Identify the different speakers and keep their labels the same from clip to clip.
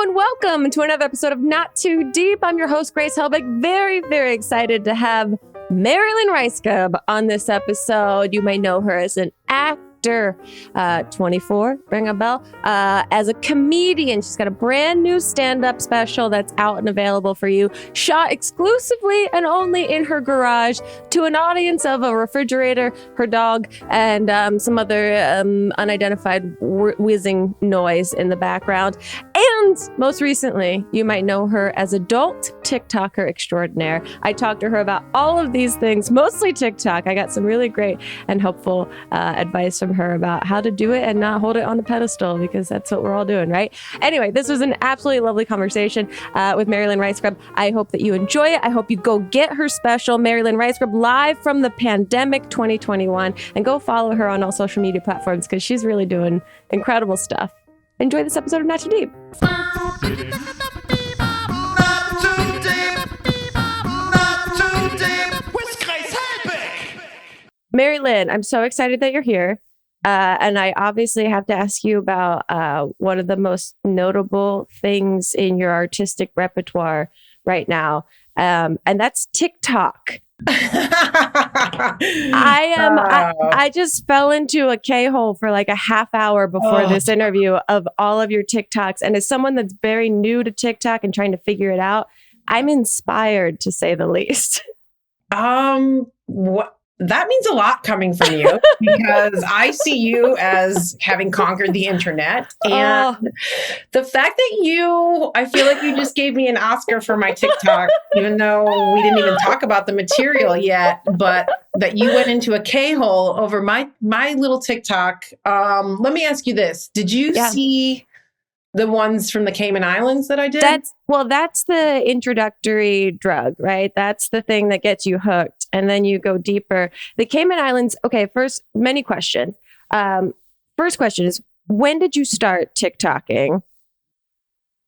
Speaker 1: and welcome to another episode of Not Too Deep. I'm your host, Grace Helbig. Very, very excited to have RAJSKUB on this episode. You may know her as an actor, 24, ring a bell, as a comedian. She's got a brand new stand-up special that's out and available for you, shot exclusively and only in her garage to an audience of a refrigerator, her dog, and some other unidentified whizzing noise in the background. And most recently, you might know her as adult TikToker extraordinaire. I talked to her about all of these things, mostly TikTok. I got some really great and helpful advice from her about how to do it and not hold it on a pedestal, because that's what we're all doing, right? Anyway, this was an absolutely lovely conversation with RAJSKUB. I hope that you enjoy it. I hope you go get her special, RAJSKUB, live from the pandemic 2021, and go follow her on all social media platforms because she's really doing incredible stuff. Enjoy this episode of Not Too Deep. Mary Lynn, I'm so excited that you're here. And I obviously have to ask you about one of the most notable things in your artistic repertoire right now. And that's TikTok. I just fell into a K-hole for like a half hour before this interview of all of your TikToks. And as someone that's very new to TikTok and trying to figure it out, I'm inspired, to say the least.
Speaker 2: What? That means a lot coming from you, because I see you as having conquered the internet. And the fact that I feel like you just gave me an Oscar for my TikTok, even though we didn't even talk about the material yet, but that you went into a K-hole over my little TikTok. Let me ask you this. Did you see the ones from the Cayman Islands that I did?
Speaker 1: That's the introductory drug, right? That's the thing that gets you hooked. And then you go deeper. The Cayman Islands, okay, first, many questions. First question is, when did you start TikToking?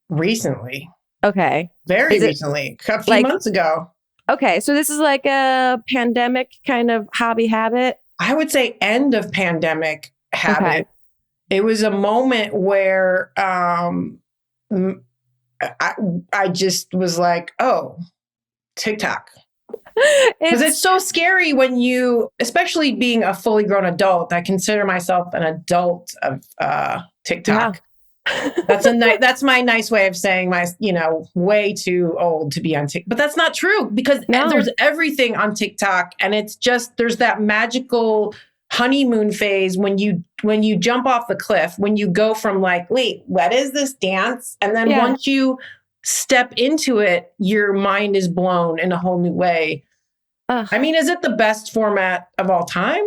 Speaker 2: Recently.
Speaker 1: Okay.
Speaker 2: Very recently. A few months ago.
Speaker 1: Okay, so this is like a pandemic kind of hobby habit?
Speaker 2: I would say end of pandemic habit. Okay. It was a moment where I just was like, oh, TikTok. Because it's so scary when you, especially being a fully grown adult, I consider myself an adult of TikTok. Yeah. That's my nice way of saying way too old to be on TikTok. But that's not true, because there's everything on TikTok, and it's just, there's that magical honeymoon phase when you jump off the cliff, when you go from like, wait, what is this dance? And then once you step into it, your mind is blown in a whole new way. I mean, is it the best format of all time?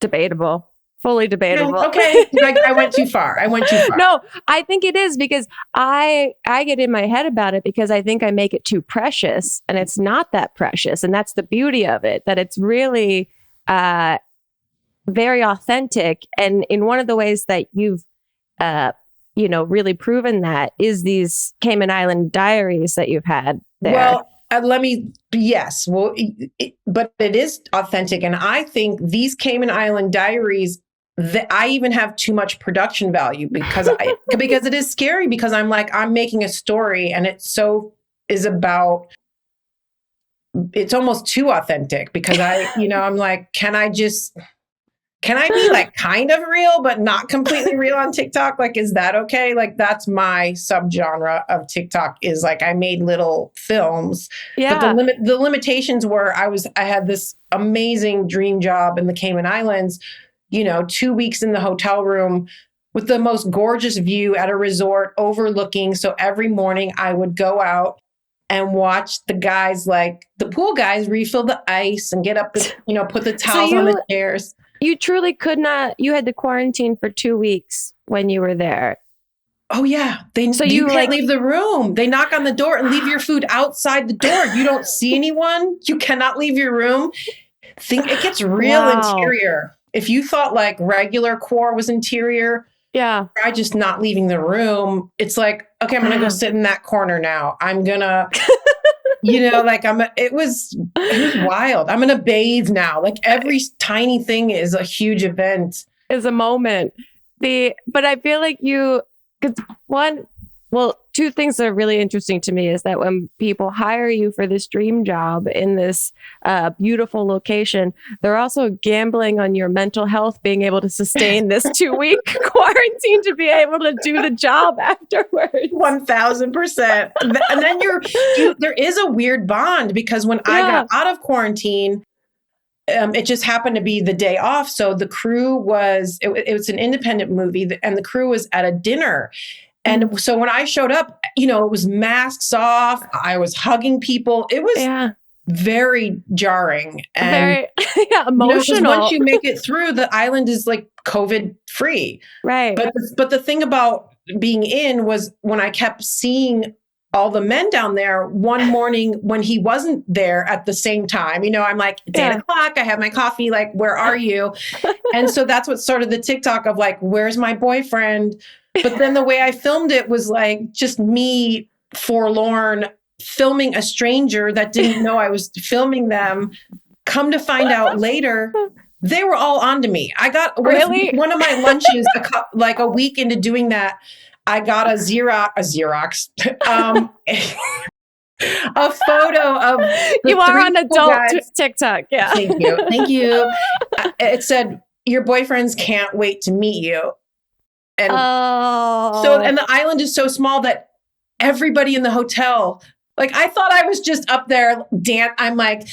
Speaker 1: Debatable. Fully debatable.
Speaker 2: No, okay. I went too far.
Speaker 1: No, I think it is, because I get in my head about it, because I think I make it too precious, and it's not that precious. And that's the beauty of it, that it's really very authentic. And in one of the ways that you've, really proven that is these Cayman Island diaries that you've had there.
Speaker 2: Well, yes. Well, but it is authentic. And I think these Cayman Island diaries, I even have too much production value, because because it is scary, because I'm I'm making a story, and it's almost too authentic, because I'm like, can I be like kind of real, but not completely real on TikTok? Like, is that okay? Like, that's my subgenre of TikTok, is like, I made little films. Yeah. But the limitations were I had this amazing dream job in the Cayman Islands, 2 weeks in the hotel room with the most gorgeous view at a resort overlooking. So every morning I would go out and watch the guys, like the pool guys, refill the ice and get up, put the towels on the chairs.
Speaker 1: You truly could not, you had to quarantine for 2 weeks when you were there.
Speaker 2: Oh yeah. You can't leave the room. They knock on the door and leave your food outside the door. You don't see anyone. You cannot leave your room. It gets real interior. If you thought like regular core was interior, I just not leaving the room. It's like, okay, I'm going to go sit in that corner now. I'm going to, it was wild. I'm going to bathe now. Like, every tiny thing is a huge event.
Speaker 1: Is a moment. But I feel like you Because two things that are really interesting to me is that when people hire you for this dream job in this beautiful location, they're also gambling on your mental health, being able to sustain this 2-week quarantine to be able to do the job afterwards.
Speaker 2: 1000%. And then there is a weird bond because when I got out of quarantine, it just happened to be the day off. So the crew it was an independent movie and the crew was at a dinner. And so when I showed up, it was masks off. I was hugging people. It was very jarring and
Speaker 1: very emotional.
Speaker 2: Once you make it through, the island is like COVID free.
Speaker 1: Right.
Speaker 2: But the thing about being in was when I kept seeing all the men down there one morning when he wasn't there at the same time, I'm like, it's 8 o'clock. I have my coffee. Like, where are you? And so that's what started the TikTok of like, where's my boyfriend? But then the way I filmed it was like just me forlorn filming a stranger that didn't know I was filming them. Come to find out later, they were all onto me. I got one of my lunches like a week into doing that. I got a Xerox, a photo of
Speaker 1: you are on adult TikTok. Yeah.
Speaker 2: Thank you. It said, your boyfriends can't wait to meet you. And and the island is so small that everybody in the hotel, like I thought I was just up there, I'm like,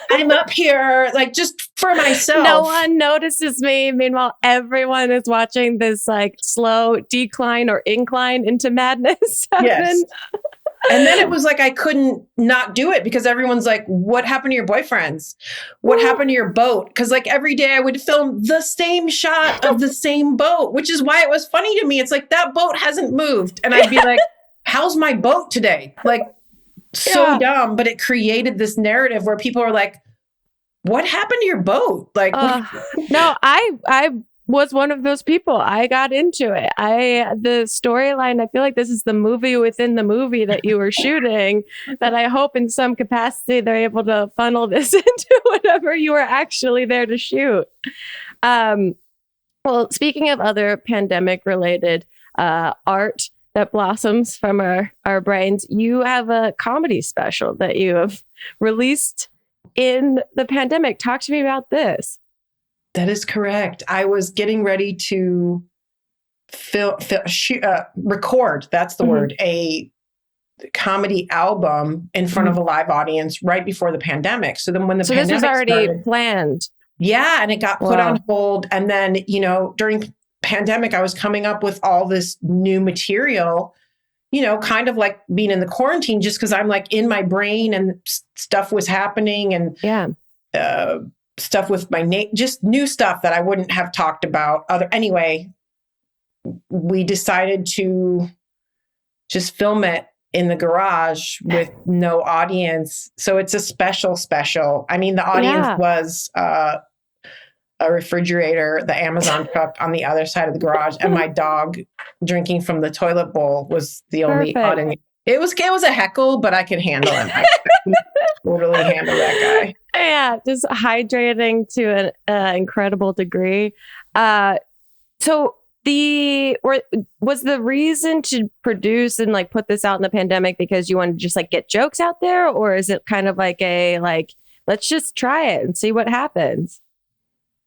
Speaker 2: I'm up here, like just for myself.
Speaker 1: No one notices me. Meanwhile, everyone is watching this like slow decline or incline into madness.
Speaker 2: Yes. And then it was like, I couldn't not do it because everyone's like, what happened to your boyfriends? What happened to your boat? Because like every day I would film the same shot of the same boat, which is why it was funny to me. It's like, that boat hasn't moved. And I'd be like, how's my boat today? Like so dumb, but it created this narrative where people are like, what happened to your boat? Like,
Speaker 1: no, I was one of those people. I got into it. The storyline, I feel like this is the movie within the movie that you were shooting, that I hope in some capacity they're able to funnel this into whatever you were actually there to shoot. Well, speaking of other pandemic related art that blossoms from our brains, you have a comedy special that you have released in the pandemic. Talk to me about this.
Speaker 2: That is correct. I was getting ready to record, that's the word, a comedy album in front of a live audience right before the pandemic. So then when the pandemic
Speaker 1: this was already
Speaker 2: started,
Speaker 1: planned.
Speaker 2: Yeah. And it got put on hold. And then, during pandemic, I was coming up with all this new material, kind of like being in the quarantine, just because I'm like in my brain and stuff was happening and stuff with my just new stuff that I wouldn't have talked about. Anyway, we decided to just film it in the garage with no audience. So it's a special. I mean, the audience was a refrigerator, the Amazon truck on the other side of the garage, and my dog drinking from the toilet bowl was the only audience. It was a heckle, but I could handle him. I could totally handle that guy.
Speaker 1: Yeah, just hydrating to an incredible degree. So was the reason to produce and like put this out in the pandemic because you wanted to just like get jokes out there, or is it kind of like let's just try it and see what happens?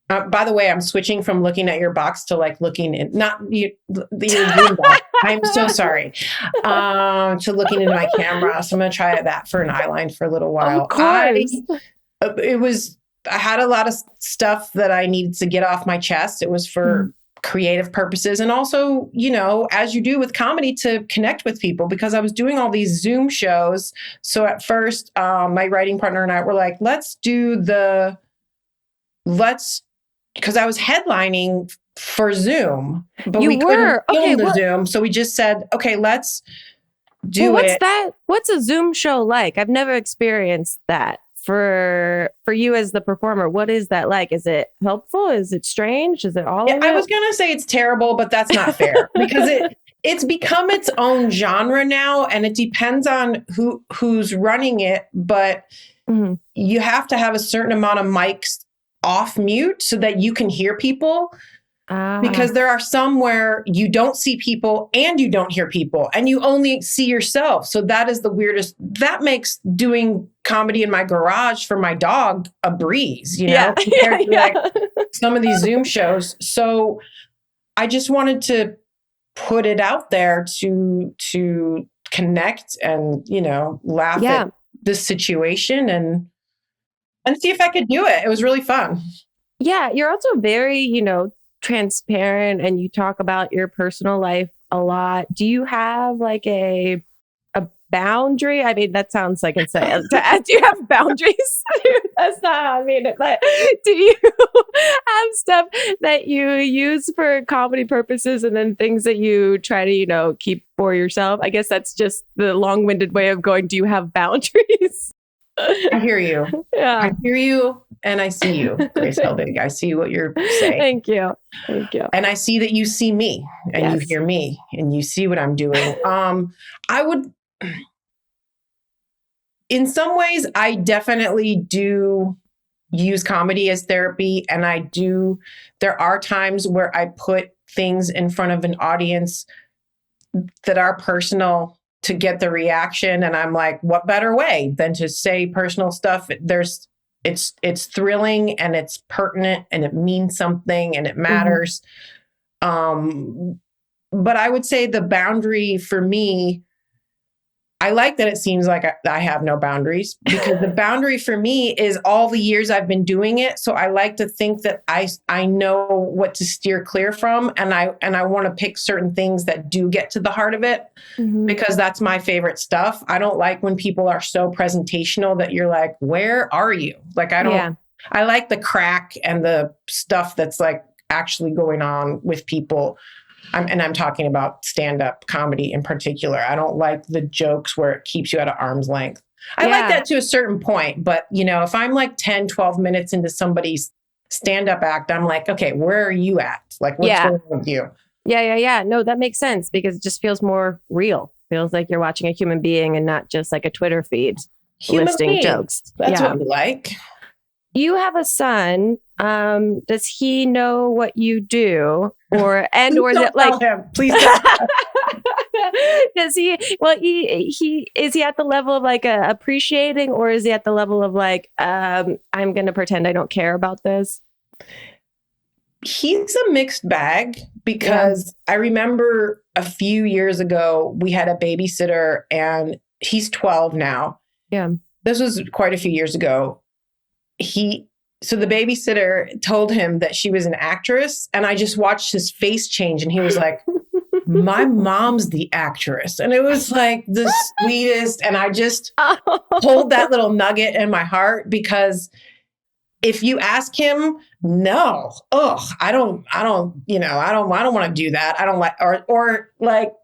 Speaker 2: By the way, I'm switching from looking at your box to like looking in, not your Zoom box. I'm so sorry. To looking into my camera. So I'm going to try that for an eyeline for a little while.
Speaker 1: Of course.
Speaker 2: I had a lot of stuff that I needed to get off my chest. It was for creative purposes. And also, as you do with comedy, to connect with people, because I was doing all these Zoom shows. So at first, my writing partner and I were like, because I was headlining for Zoom, but we couldn't film the Zoom. So we just said, okay, let's do it.
Speaker 1: What's a Zoom show like? I've never experienced that. For you as the performer, what is that like? Is it helpful? Is it strange? Is it all of it?
Speaker 2: I was going to say it's terrible, but that's not fair because it's become its own genre now, and it depends on who's running it, but you have to have a certain amount of mics off mute so that you can hear people. Because there are some where you don't see people and you don't hear people and you only see yourself. So that is the weirdest. That makes doing comedy in my garage for my dog a breeze, compared to like some of these Zoom shows. So I just wanted to put it out there to connect and, laugh at this situation and see if I could do it. It was really fun.
Speaker 1: Yeah. You're also very, transparent, and you talk about your personal life a lot. Do you have like a boundary? I mean, that sounds like it's do you have boundaries? That's not how I mean it, but do you have stuff that you use for comedy purposes and then things that you try to, keep for yourself? I guess that's just the long-winded way of going, do you have boundaries?
Speaker 2: I hear you.
Speaker 1: Yeah.
Speaker 2: I hear you and I see you, Grace Helbig. I see what you're saying.
Speaker 1: Thank you.
Speaker 2: And I see that you see me and you hear me and you see what I'm doing. I would, in some ways, I definitely do use comedy as therapy. And there are times where I put things in front of an audience that are personal to get the reaction. And I'm like, what better way than to say personal stuff? It's thrilling and it's pertinent and it means something and it matters. But I would say the boundary for me, I like that it seems like I have no boundaries, because the boundary for me is all the years I've been doing it. So I like to think that I know what to steer clear from. And I want to pick certain things that do get to the heart of it, because that's my favorite stuff. I don't like when people are so presentational that you're like, where are you? Like, I like the crack and the stuff that's like actually going on with people. I'm talking about stand-up comedy in particular. I don't like the jokes where it keeps you at an arm's length. I like that to a certain point. But, if I'm like 10, 12 minutes into somebody's stand-up act, I'm like, okay, where are you at? Like, what's going on with you?
Speaker 1: Yeah. No, that makes sense, because it just feels more real. Feels like you're watching a human being and not just like a Twitter feed listing jokes.
Speaker 2: That's what we like.
Speaker 1: You have a son. Does he know what you do? Or is it like
Speaker 2: him. Please don't.
Speaker 1: Does he? Well, he is he at the level of like appreciating, or is he at the level of like I'm going to pretend I don't care about this?
Speaker 2: He's a mixed bag, because I remember a few years ago we had a babysitter, and he's 12 now.
Speaker 1: Yeah,
Speaker 2: this was quite a few years ago. So the babysitter told him that she was an actress, and I just watched his face change, and he was like, my mom's the actress. And it was like the sweetest. And I just hold that little nugget in my heart, because if you ask him, no, I don't want to do that. I don't like, or like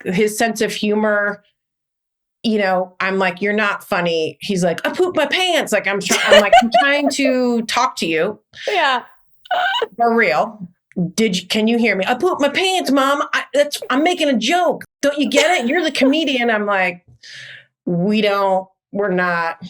Speaker 2: his sense of humor. I'm like, you're not funny. He's like, I pooped my pants. Like, I'm trying to talk to you.
Speaker 1: Yeah.
Speaker 2: For real. Can you hear me? I pooped my pants, Mom. I'm making a joke. Don't you get it? You're the comedian. I'm like, we're not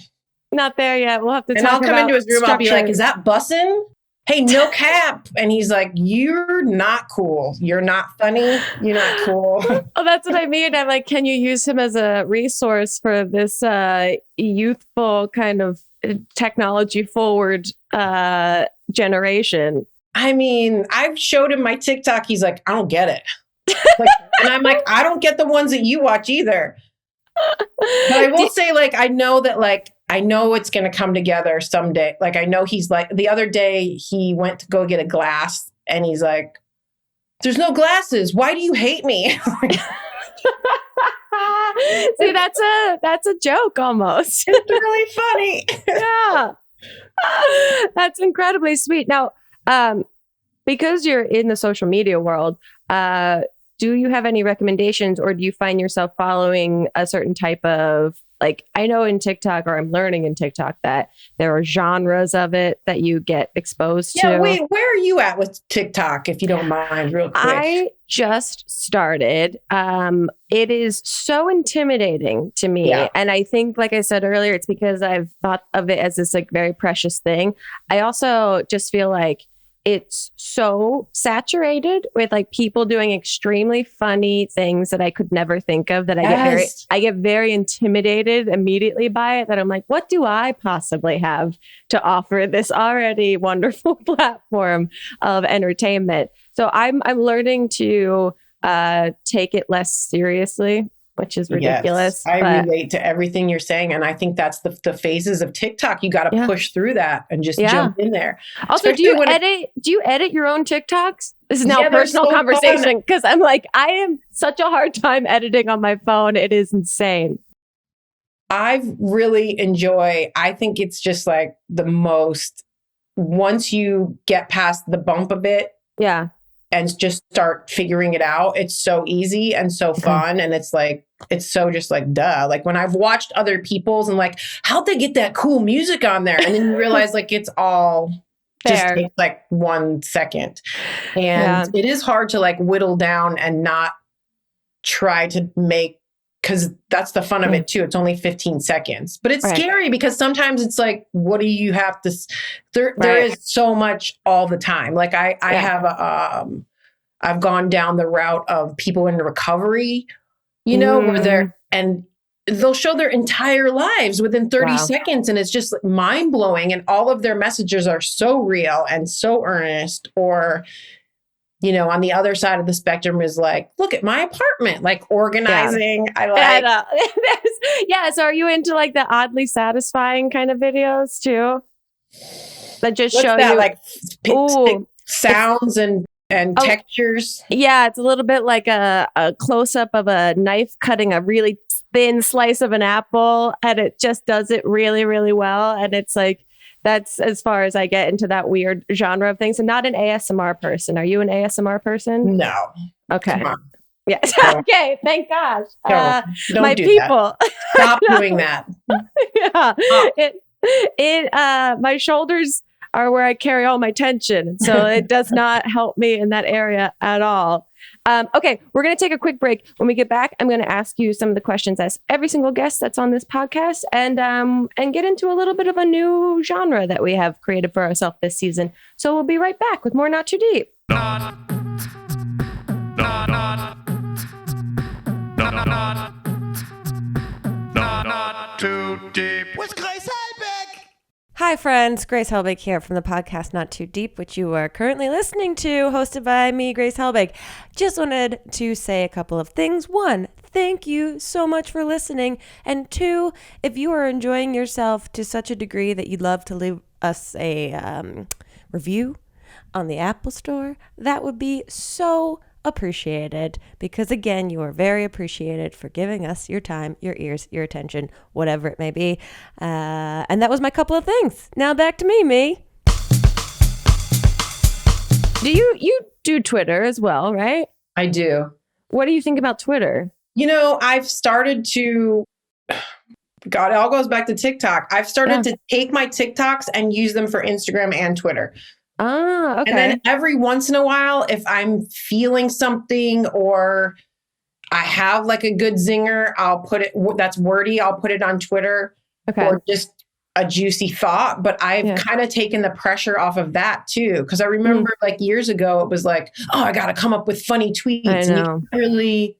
Speaker 1: there yet. We'll have to
Speaker 2: and
Speaker 1: talk
Speaker 2: I'll come
Speaker 1: about
Speaker 2: into his room. I'll be like, is that bussin'? Hey, no cap. And he's like, you're not cool. You're not funny. You're not cool.
Speaker 1: Oh, that's what I mean. I'm like, can you use him as a resource for this youthful kind of technology forward generation?
Speaker 2: I mean, I've showed him my TikTok. He's like, I don't get it. And I'm like, I don't get the ones that you watch either. But I will say, like, I know it's going to come together someday. Like, I know he's like, the other day he went to go get a glass and he's like, there's no glasses. Why do you hate me?
Speaker 1: See, that's a joke almost.
Speaker 2: It's really funny.
Speaker 1: Yeah. That's incredibly sweet. Now, because you're in the social media world, do you have any recommendations, or do you find yourself following a certain type of, like, I know in TikTok, or I'm learning in TikTok, that there are genres of it that you get exposed to.
Speaker 2: Yeah, wait, where are you at with TikTok, if you don't mind, real quick? I
Speaker 1: just started. It is so intimidating to me. Yeah. And I think, like I said earlier, it's because I've thought of it as this like very precious thing. I also just feel like it's so saturated with like people doing extremely funny things that I could never think of, that I get very intimidated immediately by it, that I'm like, what do I possibly have to offer this already wonderful platform of entertainment? So I'm learning to take it less seriously, which is ridiculous.
Speaker 2: Yes, I relate to everything you're saying. And I think that's the phases of TikTok. You got to push through that and just jump in there.
Speaker 1: Also, do you edit your own TikToks? This is now a personal conversation, because I'm like, I am such a hard time editing on my phone. It is insane.
Speaker 2: I really I think it's just like the most, once you get past the bump of it.
Speaker 1: Yeah.
Speaker 2: And just start figuring it out. It's so easy and so fun. And it's like, it's so just like, duh. Like when I've watched other people's and like, how'd they get that cool music on there? And then you realize like, it's all just takes like 1 second. And it is hard to like whittle down and not try to make, because that's the fun of it too. It's only 15 seconds, but it's scary because sometimes it's like, what do you have to, there is so much all the time. Like I have, I've gone down the route of people in recovery, you know, where they'll show their entire lives within 30 seconds. And it's just mind blowing. And all of their messages are so real and so earnest. Or, you know, on the other side of the spectrum is like, look at my apartment, like organizing. I know.
Speaker 1: So are you into like the oddly satisfying kind of videos too? That just show you
Speaker 2: like sounds and textures.
Speaker 1: Yeah, it's a little bit like a close up of a knife cutting a really thin slice of an apple, and it just does it really, really well. And it's like, that's as far as I get into that weird genre of things. I'm not an ASMR person. Are you an ASMR person?
Speaker 2: No.
Speaker 1: Okay. Yes.
Speaker 2: No.
Speaker 1: Okay. Thank gosh.
Speaker 2: Don't
Speaker 1: my
Speaker 2: do
Speaker 1: people.
Speaker 2: That. Stop doing that.
Speaker 1: My shoulders are where I carry all my tension. So it does not help me in that area at all. Okay, we're going to take a quick break. When we get back, I'm going to ask you some of the questions as every single guest that's on this podcast, and get into a little bit of a new genre that we have created for ourselves this season. So we'll be right back with more Not Too Deep.
Speaker 3: Not Too Deep with Grace Helbig.
Speaker 1: Hi friends, Grace Helbig here from the podcast Not Too Deep, which you are currently listening to, hosted by me, Grace Helbig. Just wanted to say a couple of things. One, thank you so much for listening. And two, if you are enjoying yourself to such a degree that you'd love to leave us a review on the Apple Store, that would be so appreciated, because again, you are very appreciated for giving us your time, your ears, your attention, whatever it may be. And that was my couple of things. Now back to me. Do you do Twitter as well, right?
Speaker 2: I do.
Speaker 1: What do you think about Twitter?
Speaker 2: You know, I've started to, God, it all goes back to TikTok. I've started to take my TikToks and use them for Instagram and Twitter.
Speaker 1: Ah, okay.
Speaker 2: And then every once in a while, if I'm feeling something or I have like a good zinger, I'll put it, that's wordy, I'll put it on Twitter.
Speaker 1: Okay.
Speaker 2: Or just a juicy thought. But I've kind of taken the pressure off of that too. Because I remember like years ago, it was like, oh, I got to come up with funny tweets.
Speaker 1: I know.
Speaker 2: And you can't really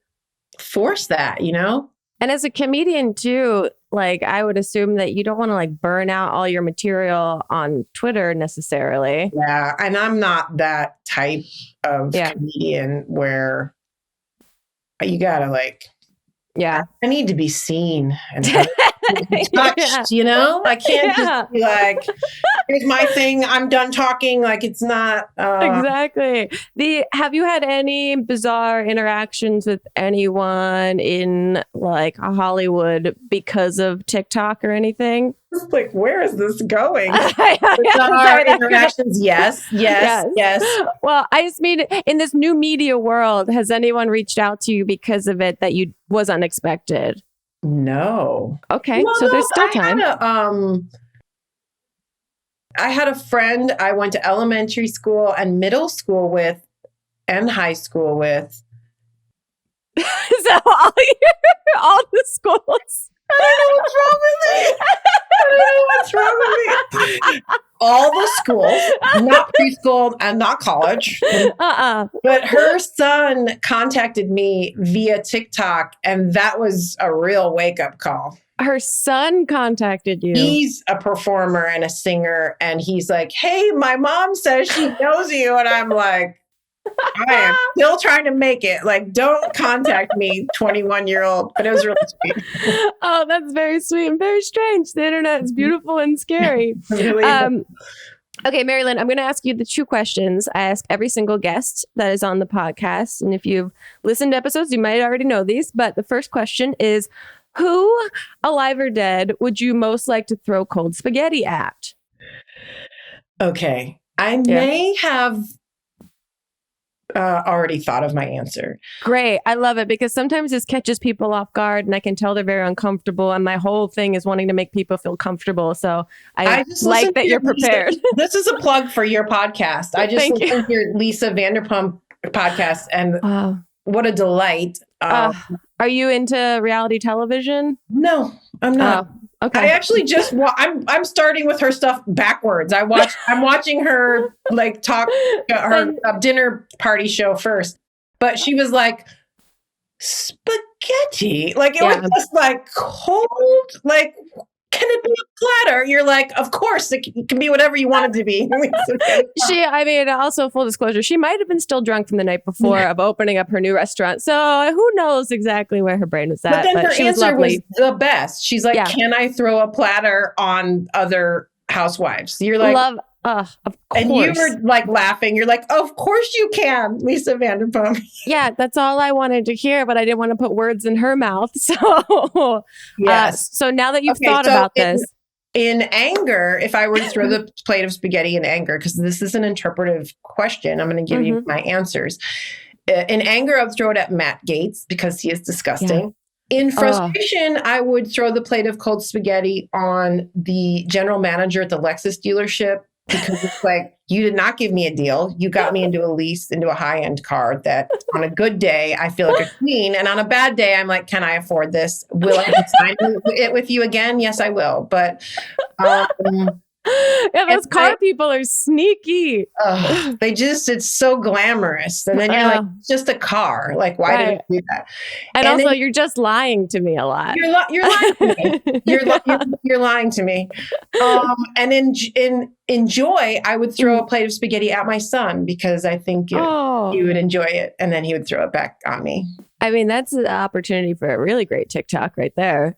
Speaker 2: force that, you know?
Speaker 1: And as a comedian too, like I would assume that you don't want to like burn out all your material on Twitter necessarily.
Speaker 2: Yeah. And I'm not that type of comedian where you gotta like, I need to be seen and touched, you know? I can't just be like, here's my thing, I'm done talking. Like it's not
Speaker 1: exactly. Have you had any bizarre interactions with anyone in like Hollywood because of TikTok or anything?
Speaker 2: Like, where is this going? Bizarre interactions, yes.
Speaker 1: Well, I just mean in this new media world, has anyone reached out to you because of it that was unexpected?
Speaker 2: No.
Speaker 1: Okay, so there's still time.
Speaker 2: I had a friend I went to elementary school and middle school with and high school with.
Speaker 1: So all the schools.
Speaker 2: I don't know what's wrong with me. all the schools, not preschool and not college. But her son contacted me via TikTok, and that was a real wake-up call.
Speaker 1: Her son contacted you.
Speaker 2: He's a performer and a singer, and he's like, hey, my mom says she knows you. And I'm like, I am still trying to make it. Like, don't contact me, 21-year-old. But it was really sweet.
Speaker 1: Oh, that's very sweet and very strange. The internet is beautiful and scary.
Speaker 2: Really
Speaker 1: Okay, Mary Lynn, I'm going to ask you the 2 questions I ask every single guest that is on the podcast. And if you've listened to episodes, you might already know these. But the first question is, who, alive or dead, would you most like to throw cold spaghetti at?
Speaker 2: Okay. I may have already thought of my answer.
Speaker 1: Great. I love it because sometimes this catches people off guard and I can tell they're very uncomfortable. And my whole thing is wanting to make people feel comfortable. So I just like that you're prepared.
Speaker 2: This is a plug for your podcast. I just listened to your Lisa Vanderpump podcast, and what a delight.
Speaker 1: Are you into reality television?
Speaker 2: No, I'm not.
Speaker 1: Okay.
Speaker 2: I actually just I'm starting with her stuff backwards. I'm watching her like talk her dinner party show first. But she was like, spaghetti. Like it was just like cold, like, can it be a platter? You're like, of course, it can be whatever you want it to be.
Speaker 1: Also full disclosure, she might have been still drunk from the night before of opening up her new restaurant. So who knows exactly where her brain was at.
Speaker 2: But then her
Speaker 1: she
Speaker 2: answer
Speaker 1: was
Speaker 2: the best. She's like, can I throw a platter on other housewives? You're like,
Speaker 1: of course.
Speaker 2: And you were like laughing. You're like, of course you can, Lisa Vanderpump.
Speaker 1: Yeah, that's all I wanted to hear, but I didn't want to put words in her mouth. So,
Speaker 2: yes.
Speaker 1: So now that you've thought about this.
Speaker 2: In anger, if I were to throw the plate of spaghetti in anger, because this is an interpretive question, I'm going to give you my answers. In anger, I would throw it at Matt Gaetz because he is disgusting. Yeah. In frustration, I would throw the plate of cold spaghetti on the general manager at the Lexus dealership. Because it's like, you did not give me a deal. You got me into a lease, into a high-end car that on a good day, I feel like a queen. And on a bad day, I'm like, can I afford this? Will I sign it with you again? Yes, I will. But
Speaker 1: those car people are sneaky.
Speaker 2: It's so glamorous. And then you're like, it's just a car. Like, why did you do that?
Speaker 1: And also, then, you're just lying to me a lot.
Speaker 2: You're lying to me. You're lying to me. And in joy, I would throw a plate of spaghetti at my son because I think he would enjoy it. And then he would throw it back on me.
Speaker 1: I mean, that's an opportunity for a really great TikTok right there.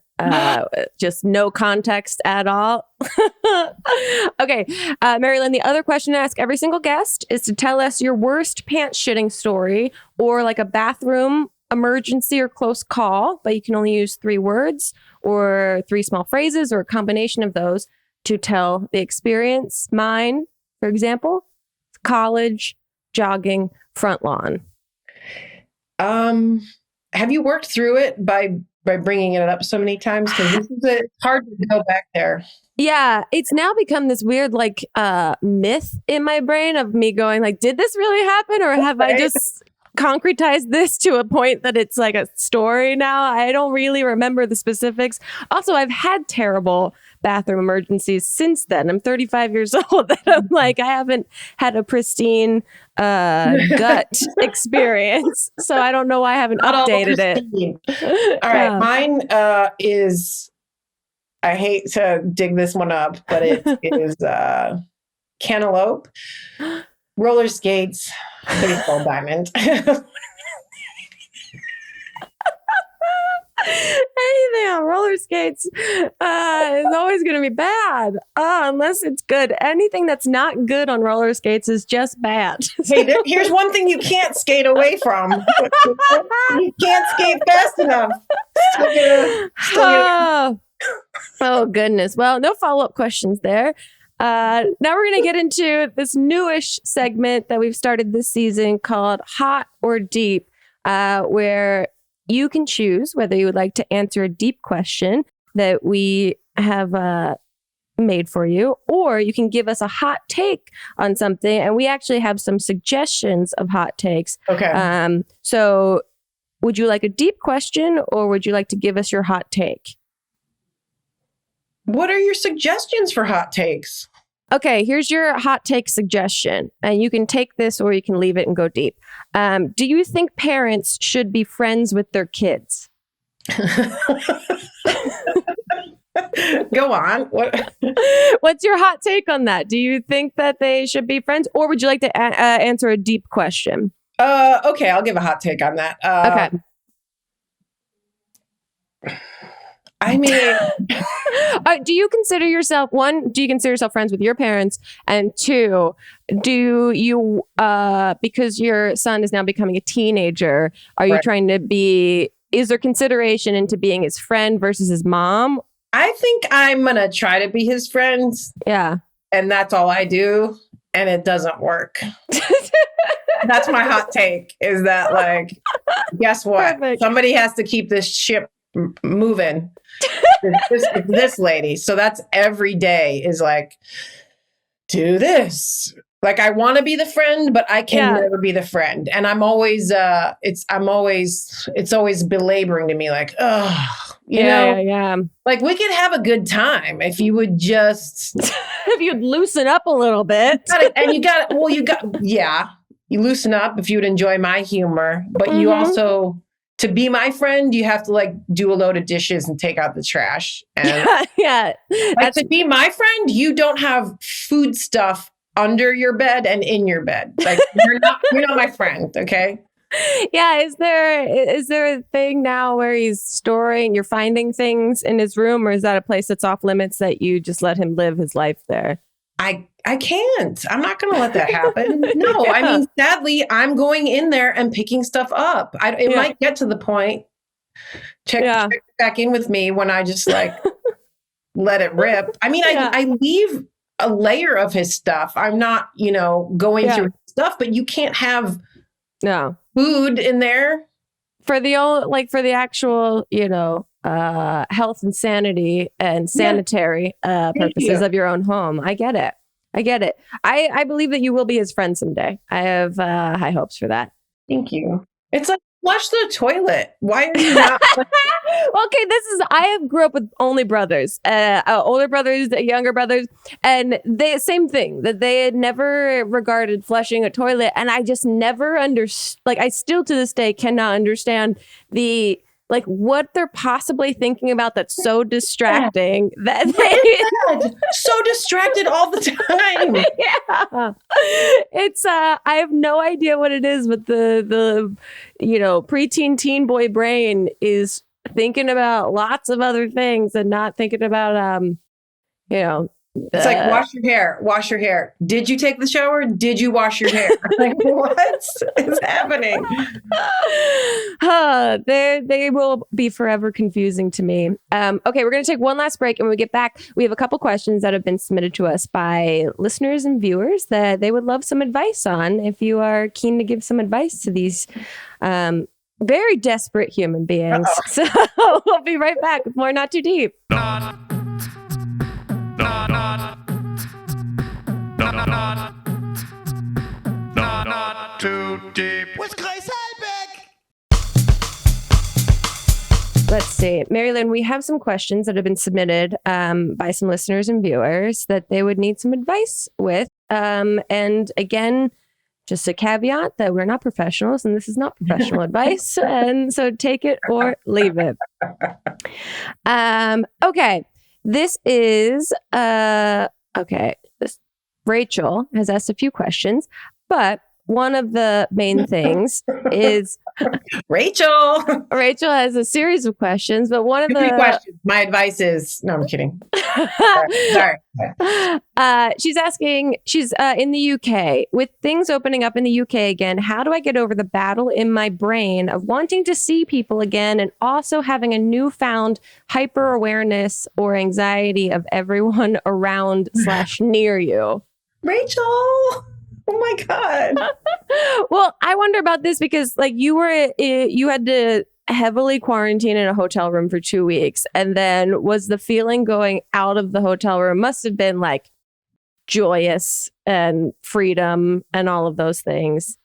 Speaker 1: Just no context at all. Okay. Mary Lynn, the other question I ask every single guest is to tell us your worst pants shitting story or like a bathroom emergency or close call, but you can only use 3 words or 3 small phrases or a combination of those to tell the experience. Mine, for example, college, jogging, front lawn.
Speaker 2: Have you worked through it by bringing it up so many times? Because it's hard to go back there.
Speaker 1: Yeah, it's now become this weird like myth in my brain of me going like, did this really happen? Or have I just concretized this to a point that it's like a story now? I don't really remember the specifics. Also, I've had terrible bathroom emergencies since then. I'm 35 years old. And I'm like, I haven't had a pristine gut experience. So I don't know why I haven't updated it.
Speaker 2: All right. Mine is, I hate to dig this one up, but it is cantaloupe, roller skates, baseball diamond.
Speaker 1: Anything on roller skates is always going to be bad unless it's good. Anything that's not good on roller skates is just bad.
Speaker 2: Hey, here's one thing you can't skate away from. You can't skate fast enough.
Speaker 1: Oh, goodness. Well, no follow-up questions there. Now we're going to get into this newish segment that we've started this season called Hot or Deep, where you can choose whether you would like to answer a deep question that we have made for you, or you can give us a hot take on something. And we actually have some suggestions of hot takes.
Speaker 2: Okay.
Speaker 1: So would you like a deep question or would you like to give us your hot take?
Speaker 2: What are your suggestions for hot takes?
Speaker 1: Okay, here's your hot take suggestion. And you can take this or you can leave it and go deep. Do you think parents should be friends with their kids?
Speaker 2: Go on. What?
Speaker 1: What's your hot take on that? Do you think that they should be friends, or would you like to answer a deep question?
Speaker 2: Okay, I'll give a hot take on that.
Speaker 1: Okay.
Speaker 2: I mean,
Speaker 1: do you consider yourself friends with your parents? And two, do you, because your son is now becoming a teenager, are you trying to is there consideration into being his friend versus his mom?
Speaker 2: I think I'm going to try to be his friend.
Speaker 1: Yeah.
Speaker 2: And that's all I do. And it doesn't work. That's my hot take, is that, like, guess what?
Speaker 1: Perfect.
Speaker 2: Somebody has to keep this ship moving. This lady. So that's every day is like, do this. Like, I want to be the friend, but I can never be the friend. And I'm always, it's always belaboring to me, like, oh, you know, like, we could have a good time if you would just,
Speaker 1: if you'd loosen up a little bit.
Speaker 2: You loosen up if you would enjoy my humor, but you also, to be my friend, you have to, like, do a load of dishes and take out the trash. And like, to be my friend, you don't have food stuff under your bed and in your bed. Like, you're not my friend. Okay.
Speaker 1: Yeah. Is there a thing now where you're finding things in his room, or is that a place that's off limits that you just let him live his life there?
Speaker 2: I can't. I'm not going to let that happen. No, I mean, sadly, I'm going in there and picking stuff up. It might get to the point. Check back in with me when I just, like, let it rip. I mean, I leave a layer of his stuff. I'm not, going through his stuff, but you can't have food in there. For the actual, health and sanity and sanitary purposes of your own home. I get it. I believe that you will be his friend someday. I have high hopes for that. Thank you. It's like, flush the toilet. Why are you not?
Speaker 1: Okay, I grew up with only brothers, older brothers, younger brothers, and same thing, that they had never regarded flushing a toilet. And I just never understood, like, I still to this day cannot understand what they're possibly thinking about that's so distracting that
Speaker 2: so distracted all the time.
Speaker 1: It's I have no idea what it is, but the preteen teen boy brain is thinking about lots of other things and not thinking about
Speaker 2: it's like, wash your hair. Did you take the shower? Did you wash your hair? Like, what is happening?
Speaker 1: They will be forever confusing to me. Okay, we're going to take one last break, and when we get back, we have a couple questions that have been submitted to us by listeners and viewers that they would love some advice on. If you are keen to give some advice to these very desperate human beings. So we'll be right back with more Not Too Deep.
Speaker 3: Not too deep with Grace Helbig.
Speaker 1: Let's see. Mary Lynn, we have some questions that have been submitted by some listeners and viewers that they would need some advice with. And again, just a caveat that we're not professionals and this is not professional advice. And so take it or leave it. Okay. This is, Rachel has asked a few questions, but one of the main things is
Speaker 2: Rachel
Speaker 1: has a series of questions, but one of the
Speaker 2: questions. My advice is, no, I'm kidding. Sorry.
Speaker 1: She's asking, she's in the UK. With things opening up in the UK again, how do I get over the battle in my brain of wanting to see people again and also having a newfound hyper awareness or anxiety of everyone around / near you?
Speaker 2: Rachel, oh my God.
Speaker 1: Well, I wonder about this because, like, you had to heavily quarantine in a hotel room for 2 weeks, and then was the feeling going out of the hotel room must have been like joyous and freedom and all of those things.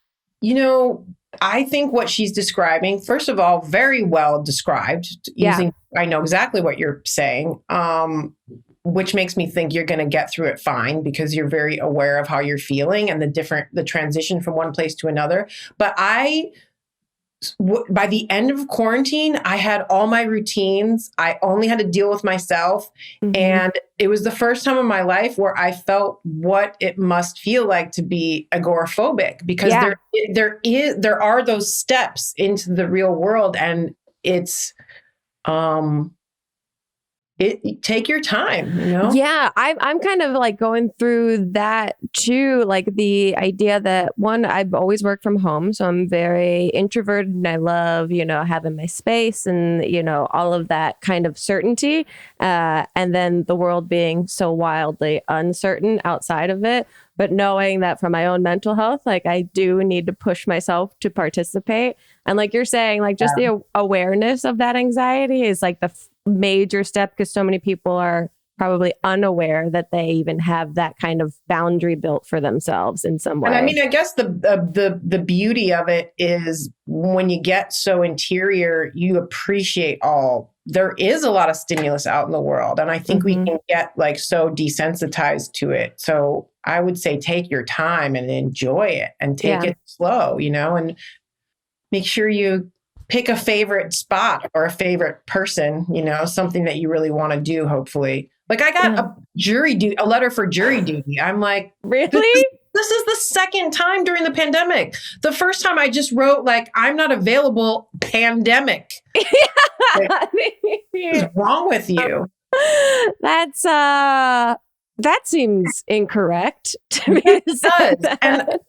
Speaker 2: I think what she's describing, first of all, very well described. I know exactly what you're saying. which makes me think you're going to get through it fine because you're very aware of how you're feeling and the transition from one place to another. But by the end of quarantine, I had all my routines. I only had to deal with myself. And it was the first time in my life where I felt what it must feel like to be agoraphobic, because there are those steps into the real world, and it's, take your time, you know?
Speaker 1: Yeah, I'm kind of like going through that too. Like the idea that one, I've always worked from home, so I'm very introverted and I love, having my space and, all of that kind of certainty. And then the world being so wildly uncertain outside of it. But knowing that for my own mental health, like I do need to push myself to participate. And like you're saying, like just the awareness of that anxiety is like the major step, because so many people are probably unaware that they even have that kind of boundary built for themselves in some way.
Speaker 2: And I mean, I guess the beauty of it is when you get so interior, you appreciate there is a lot of stimulus out in the world. And I think we can get like so desensitized to it. So I would say take your time and enjoy it and take it slow, and make sure you pick a favorite spot or a favorite person, something that you really want to do, hopefully. Like I got a letter for jury duty. I'm like,
Speaker 1: really?
Speaker 2: This is the second time during the pandemic. The first time I just wrote like, I'm not available, pandemic. Like, what is wrong with you?
Speaker 1: That seems incorrect to me.
Speaker 2: It does. And,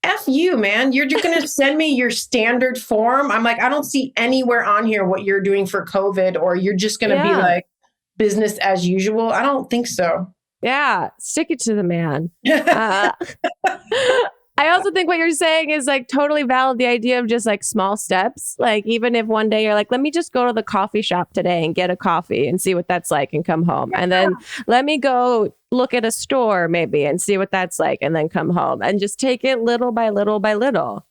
Speaker 2: F you, man. You're just going to send me your standard form. I'm like, I don't see anywhere on here what you're doing for COVID, or you're just going to be like business as usual. I don't think so.
Speaker 1: Yeah. Stick it to the man. I also think what you're saying is like totally valid. The idea of just like small steps. Like even if one day you're like, let me just go to the coffee shop today and get a coffee and see what that's like and come home. And then let me go look at a store maybe and see what that's like and then come home, and just take it little by little by little.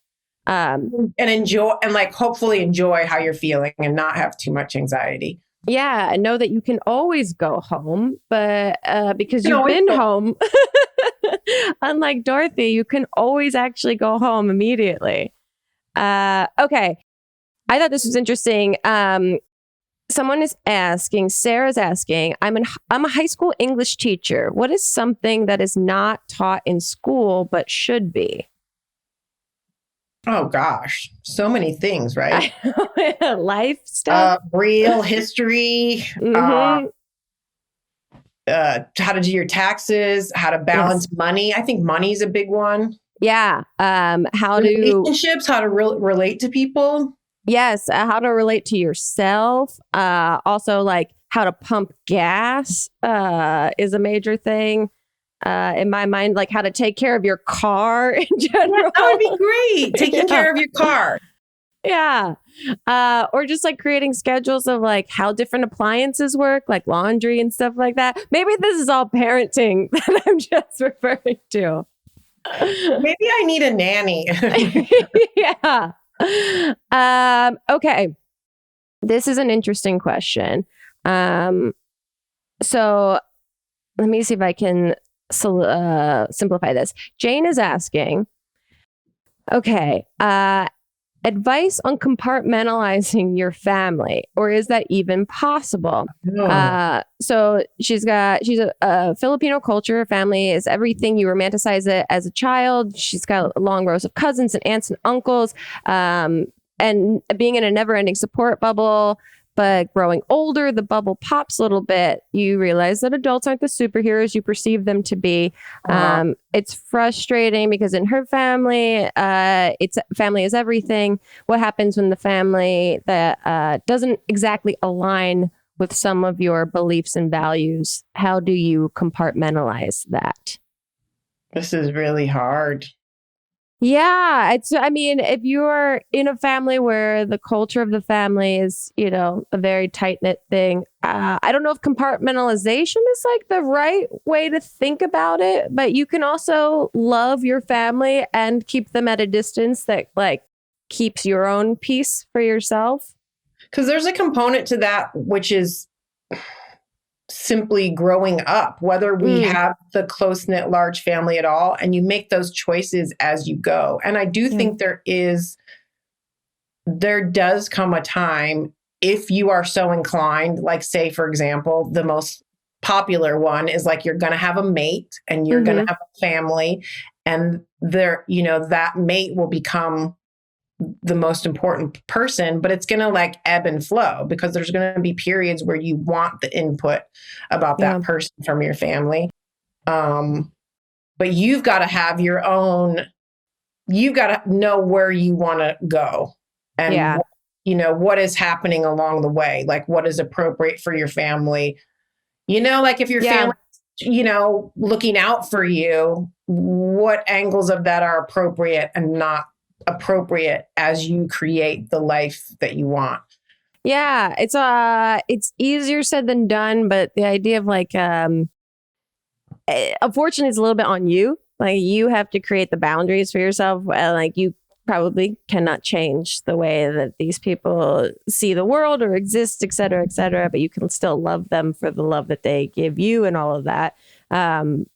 Speaker 2: And enjoy, and like hopefully enjoy how you're feeling and not have too much anxiety.
Speaker 1: Yeah. And know that you can always go home, but because you've been home, unlike Dorothy, you can always actually go home immediately. Okay. I thought this was interesting. Someone is asking, Sarah's asking, I'm a high school English teacher. What is something that is not taught in school but should be?
Speaker 2: Oh gosh, so many things, right?
Speaker 1: Life stuff,
Speaker 2: real history, how to do your taxes, how to balance money. I think money's a big one.
Speaker 1: Yeah.
Speaker 2: Relationships, how to relate to people.
Speaker 1: Yes. How to relate to yourself. Also, like how to pump gas is a major thing. In my mind, like how to take care of your car in general.
Speaker 2: That would be great. Taking care of your car.
Speaker 1: Yeah. Or just like creating schedules of like how different appliances work, like laundry and stuff like that. Maybe this is all parenting that I'm just referring to.
Speaker 2: Maybe I need a nanny.
Speaker 1: Yeah. Okay. This is an interesting question. So let me see if I can simplify this. Jane is asking, okay, advice on compartmentalizing your family, or is that even possible? So she's a Filipino culture. Family is everything. You romanticize it as a child. She's got long rows of cousins and aunts and uncles, and being in a never-ending support bubble. But growing older, the bubble pops a little bit. You realize that adults aren't the superheroes you perceive them to be. It's frustrating because in her family, family is everything. What happens when the family that doesn't exactly align with some of your beliefs and values? How do you compartmentalize that?
Speaker 2: This is really hard.
Speaker 1: Yeah, if you're in a family where the culture of the family is, a very tight-knit thing, I don't know if compartmentalization is like the right way to think about it, but you can also love your family and keep them at a distance that like keeps your own peace for yourself.
Speaker 2: Because there's a component to that, which is simply growing up, whether we have the close-knit large family at all, and you make those choices as you go. And I do think there does come a time, if you are so inclined, like say, for example, the most popular one is like, you're going to have a mate and you're going to have a family, and there, you know, that mate will become the most important person, but it's going to like ebb and flow, because there's going to be periods where you want the input about that person from your family. But you've got to have your own, you've got to know where you want to go, and you know, what is happening along the way, like what is appropriate for your family. You know, like if your family, you know, looking out for you, what angles of that are appropriate and not appropriate as you create the life that you want.
Speaker 1: Yeah, it's easier said than done, but the idea of like, unfortunately, it's a little bit on you. Like, you have to create the boundaries for yourself. Like, you probably cannot change the way that these people see the world or exist, et cetera, but you can still love them for the love that they give you and all of that.
Speaker 2: And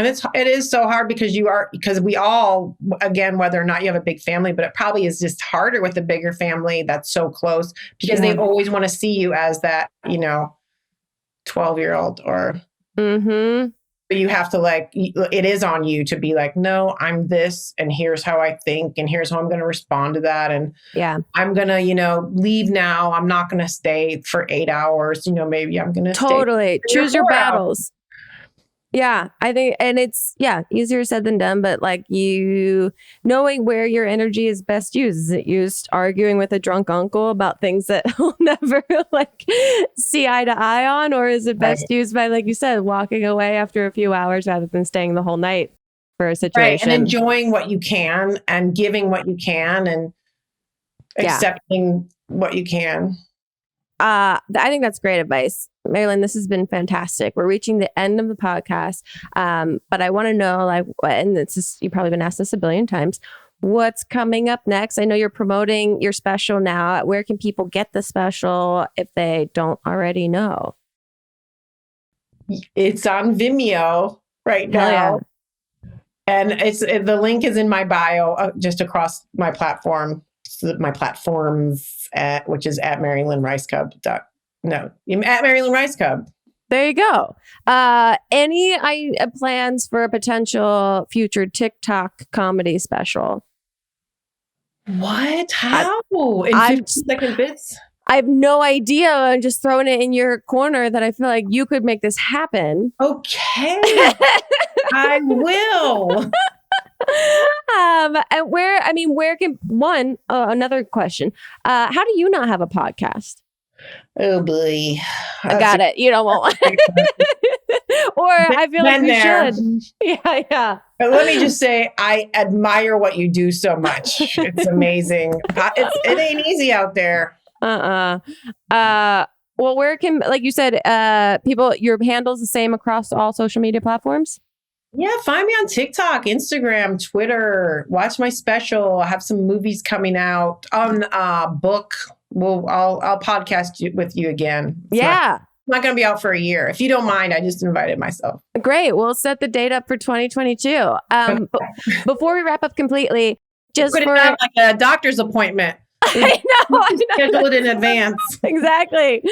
Speaker 2: it is so hard, because we all, again, whether or not you have a big family, but it probably is just harder with a bigger family that's so close, because they always want to see you as that, you know, 12-year-old or, but you have to like, it is on you to be like, no, I'm this, and here's how I think, and here's how I'm going to respond to that. And I'm going to, you know, leave now. I'm not going to stay for 8 hours. You know, maybe I'm going to
Speaker 1: totally choose your battles. Yeah, I think, and it's, easier said than done, but like, you knowing where your energy is best used. Is it used arguing with a drunk uncle about things that he'll never like see eye to eye on? Or is it best used by, like you said, walking away after a few hours rather than staying the whole night for a situation?
Speaker 2: Right, and enjoying what you can and giving what you can and accepting what you can.
Speaker 1: I think that's great advice. Marilyn, this has been fantastic. We're reaching the end of the podcast. But I want to know, like, and it's just, you've probably been asked this a billion times, what's coming up next? I know you're promoting your special now. Where can people get the special if they don't already know?
Speaker 2: It's on Vimeo right now. And the link is in my bio, just across my platform. My platforms, which is at LYNN at LYNN RAJSKUB.
Speaker 1: There you go. Any plans for a potential future TikTok comedy special?
Speaker 2: What? How? In 15-second bits?
Speaker 1: I have no idea. I'm just throwing it in your corner that I feel like you could make this happen.
Speaker 2: Okay. I will.
Speaker 1: And where can another question, how do you not have a podcast?
Speaker 2: Oh boy,
Speaker 1: I got it. You don't want one. Or I feel like we should. Yeah.
Speaker 2: But let me just say, I admire what you do so much. It's amazing. It ain't easy out there.
Speaker 1: Well, where can, like you said, people, your handle's the same across all social media platforms?
Speaker 2: Yeah, find me on TikTok, Instagram, Twitter. Watch my special. I have some movies coming out on book. I'll podcast with you again. It's not going to be out for a year. If you don't mind, I just invited myself.
Speaker 1: Great. We'll set the date up for 2022. Before we wrap up completely, just
Speaker 2: put it down like a doctor's appointment.
Speaker 1: I know.
Speaker 2: Schedule it in advance.
Speaker 1: Exactly.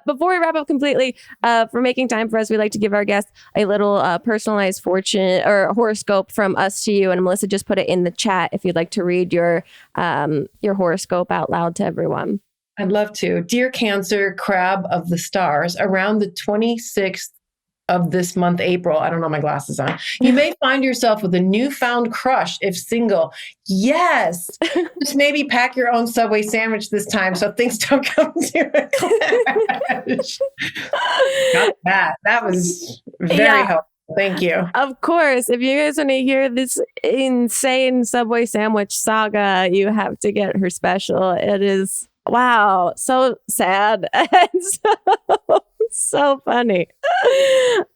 Speaker 1: Before we wrap up completely, for making time for us, we like to give our guests a little personalized fortune or horoscope from us to you. And Melissa just put it in the chat if you'd like to read your horoscope out loud to everyone.
Speaker 2: I'd love to. Dear Cancer, Crab of the Stars, around the 26th of this month, April, I don't know my glasses on, you may find yourself with a newfound crush if single. Yes. Just maybe pack your own Subway sandwich this time so things don't come to a clash. Got that. That was very helpful. Thank you.
Speaker 1: Of course. If you guys want to hear this insane Subway sandwich saga, you have to get her special. It is, wow, so sad. So funny.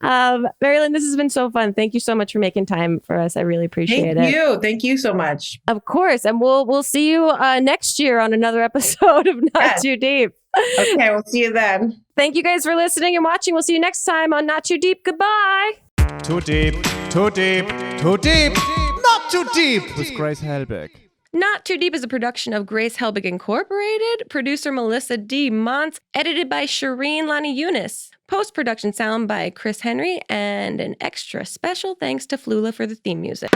Speaker 1: Marilyn, this has been so fun. Thank you so much for making time for us. I really appreciate it.
Speaker 2: Thank you so much.
Speaker 1: Of course. And we'll see you next year on another episode of Not Too Deep.
Speaker 2: Okay, we'll see you then.
Speaker 1: Thank you guys for listening and watching. We'll see you next time on Not Too Deep. Goodbye.
Speaker 3: Too deep, too deep, too deep, not too deep with Grace Helbig.
Speaker 1: Not Too Deep is a production of Grace Helbig Incorporated. Producer Melissa D. Montz. Edited by Shireen Lani Yunus. Post-production sound by Chris Henry. And an extra special thanks to Flula for the theme music.